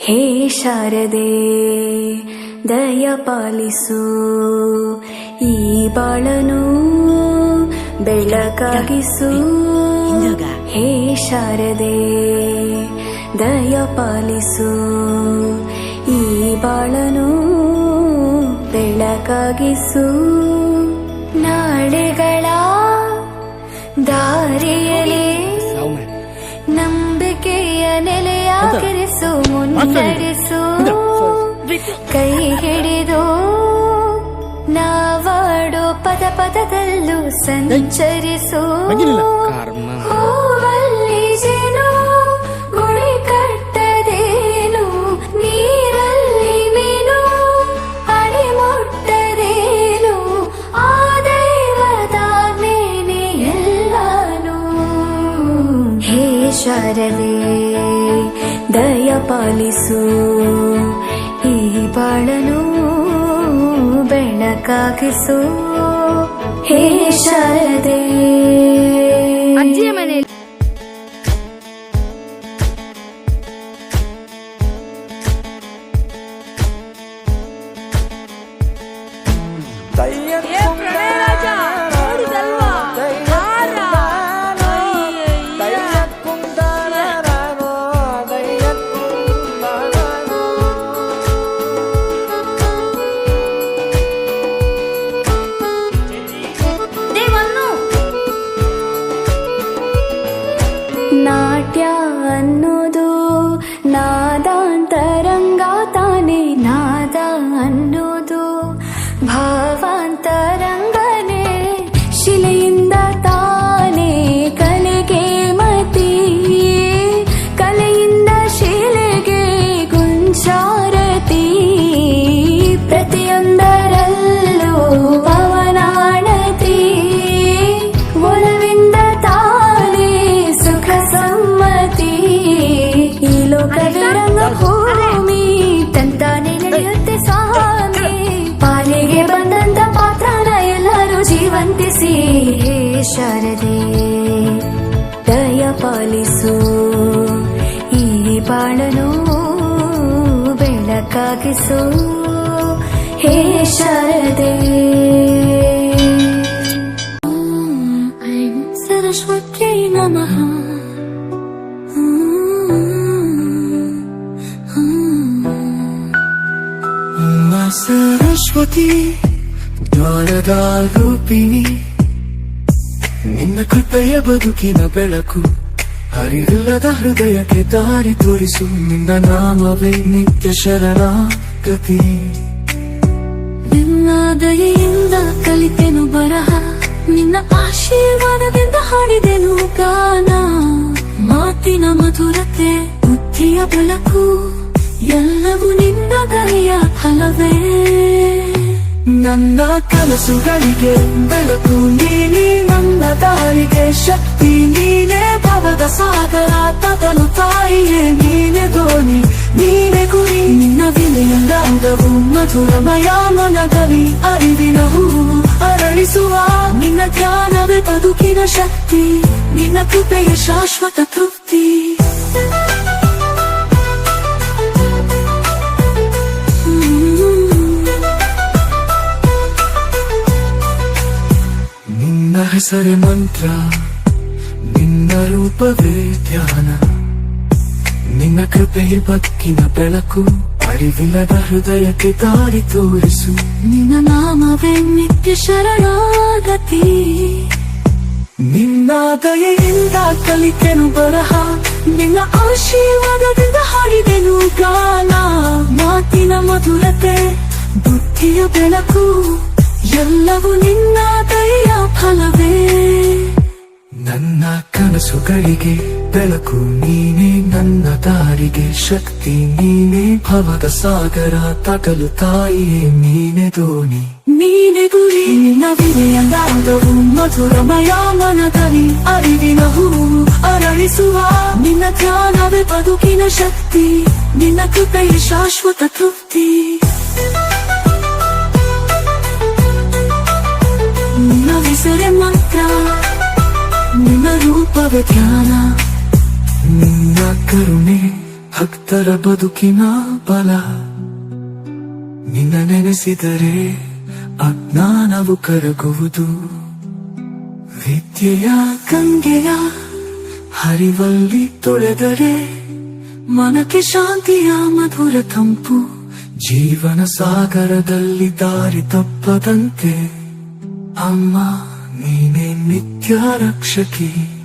ಹೇ ಶಾರದೆ ದಯ ಪಾಲಿಸು, ಈ ಬಾಳನು ಬೆಳಕಾಗಿಸು. ಹೇ ಶಾರದೆ ದಯ ಪಾಲಿಸು, ಈ ಬಾಳನು ಬೆಳಕಾಗಿಸು. ನಾಳೆಗಳ ದಾರಿಯಲ್ಲಿ ನಂಬಿಕೆಯ ನೆಲೆಯಾಗಿರಿಸು, ಮುನ್ನಡೆಸು. ಕೈ ಹಿಡಿದು ನಾವಾಡೋ ಪದ ಪದದಲ್ಲೂ ಸಂಚರಿಸು. ಹೂವಲ್ಲಿ ಜೇನು ಗುಳಿ ಕಟ್ಟದೇನು, ನೀರಲ್ಲಿ ಮೀನು ಅಡಿ ಮುಟ್ಟದೇನು, ಆ ದೈವದಾಜ್ಞೆನೇ ಎಲ್ಲಾನು. ಹೇ ಶಾರದೆ ದಯ ಪಾಲಿಸು, ಈ ಬಾಳನು ಬೆಳಕಾಗಿಸು. ಹೇ ಶಾರದೆ. ಅಜ್ಜಿಯ ಮನೆಯಲ್ಲಿ ನಾಟ್ಯ ಅನ್ನೋದು ನಾದಾಂತರಂಗ ತಾನೆ, ನಾದ ಅನ್ನೋದು ಭಾವಾಂತರಂಗನೇ. ಶಿಲೆಯಿಂದ ತಾನೇ ಕಲೆಗೆ ಮತಿ, ಕಲೆಯಿಂದ ಶಿಲೆಗೆ ಗುಂಚಾರತಿ. ಪ್ರತಿಯೊಂದರಲ್ಲೂ ಪವನಾಣತಿ, ಒಲವಿಂದ ತಾನೇ ಸುಖ ಸಮ್ಮತಿ. ಈ ಲೋಕವಿರಂಗ ಭೂಮಿ ತಂತಾನೆ ನಡೆಯುತ್ತೆ ಸ್ವಾಮಿ, ಪಾಲಿಗೆ ಬಂದಂತ ಪಾತ್ರನ ಎಲ್ಲರೂ ಜೀವಂತಿಸಿ. ಹೇ ಶಾರದೆ ದಯ ಪಾಲಿಸು, ಈ ಬಾಳನು ಬೆಳಕಾಗಿಸು. ಹೇ ಶಾರದೆ. ಸರಸ್ವತಿ ನಮಃ. ಸರಸ್ವತಿ ಜ್ಞಾನದ ರೂಪಿಣಿ, ನಿನ್ನ ಕೃಪೆಯ ಬದುಕಿನ ಬೆಳಕು, ಹರಿವಿಲ್ಲದ ಹೃದಯಕ್ಕೆ ದಾರಿ ತೋರಿಸು. ನಿನ್ನ ನಾಮವೇ ನಿತ್ಯ ಶರಣಾಗತಿ. ನಿನ್ನ ದಯೆಯಿಂದ ಕಲಿತೆನು ಬರಹ, ನಿನ್ನ ಆಶೀರ್ವಾದದಿಂದ ಹಾಡಿದೆನು ಗಾನ. ಮಾತಿನ ಮಧುರತೆ, ಬುದ್ಧಿಯ ಬೆಳಕು, ಎಲ್ಲವೂ ನಿನ್ನ ದಯೆಯ ಫಲವೇ. ನನ್ನ ಕನಸುಗಳಿಗೆ ಬೆಳಕು ನೀನೇ, ನನ್ನ ದಾರಿಗೆ ಶಕ್ತಿ ನೀನೇ. ಭವದ ಸಾಗರ ತಗಲು ತಾಯಿಯೇ, ನೀನೆ ದೋಣಿ ನೀನೆ ಗುರಿ. ನಿನ್ನ ವಿನಯಂದವು ಮಧುರಮಯ ಮನದಲ್ಲಿ ಅರಿವಿನ ಹೂವು ಅರಳಿಸುವ. ನಿನ್ನ ಜ್ಞಾನವೇ ಬದುಕಿನ ಶಕ್ತಿ, ನಿನ್ನ ಕೃಪೆಯ ಶಾಶ್ವತ ತೃಪ್ತಿ. ನಿನ್ನ ಹೆಸರೇ ಮಂತ್ರ, ನಿನ್ನ ರೂಪವೇ ಧ್ಯಾನ. ನಿನ್ನ ಕೃಪೆಯ ಬದುಕಿನ ಬೆಳಕು, ಅರಿವಿಲ್ಲದ ಹೃದಯಕ್ಕೆ ದಾರಿ ತೋರಿಸು. ನಿನ್ನ ನಾಮವೇ ನಿತ್ಯ ಶರಣಾಗತಿ. ನಿನ್ನ ದಯೆಯಿಂದ ಕಲಿತೆನು ಬರಹ, ನಿನ್ನ ಆಶೀರ್ವಾದದಿಂದ ಹಾಡಿದೆನು ಗಾನ. ಮಾತಿನ ಮಧುರತೆ, ಬುದ್ಧಿಯ ಬೆಳಕು, ಎಲ್ಲವೂ ನಿನ್ನ ದಯೆಯ ಫಲವೇ. ನನ್ನ ಕನಸುಗಳಿಗೆ ಬೆಳಕು ನೀನೇ, ನನ್ನ ದಾರಿಗೆ ಶಕ್ತಿ ನೀನೇ. ಭವದ ಸಾಗರ ತಗಲು ತಾಯಿಯೇ, ನೀನೆ ದೋಣಿ ನೀನೆ ಗುರಿ. ನಿನ್ನ ವಿನಯಂದವು ಮಧುರಮಯ ಮನದಲ್ಲಿ ಅರಿವಿನ ಹೂವು ಅರಳಿಸುವ. ನಿನ್ನ ಜ್ಞಾನವೇ ಬದುಕಿನ ಶಕ್ತಿ, ನಿನ್ನ ಕೃಪೆಯ ಶಾಶ್ವತ ತೃಪ್ತಿ. ನಿನ್ನ ಹೆಸರೇ ಮಂತ್ರ, ನಿನ್ನ ರೂಪವೇ ಧ್ಯಾನ. ನಿನ್ನ ಕರುಣೆ ಭಕ್ತಿ ಭಕ್ತರ ಬದುಕಿನ ಬಲ. ನಿನ್ನ ನೆನೆಸಿದರೆ ಅಜ್ಞಾನವು ಕರಗುವುದು. ವಿದ್ಯೆಯ ಗಂಗೆಯ ಹರಿವಲ್ಲಿ ತೊಳೆದರೆ ಮನಕ್ಕೆ ಶಾಂತಿಯ ಮಧುರ ತಂಪು. ಜೀವನ ಸಾಗರದಲ್ಲಿ ದಾರಿ ತಪ್ಪದಂತೆ ಅಮ್ಮ ನೀನೇ ನಿತ್ಯ ರಕ್ಷಕಿ.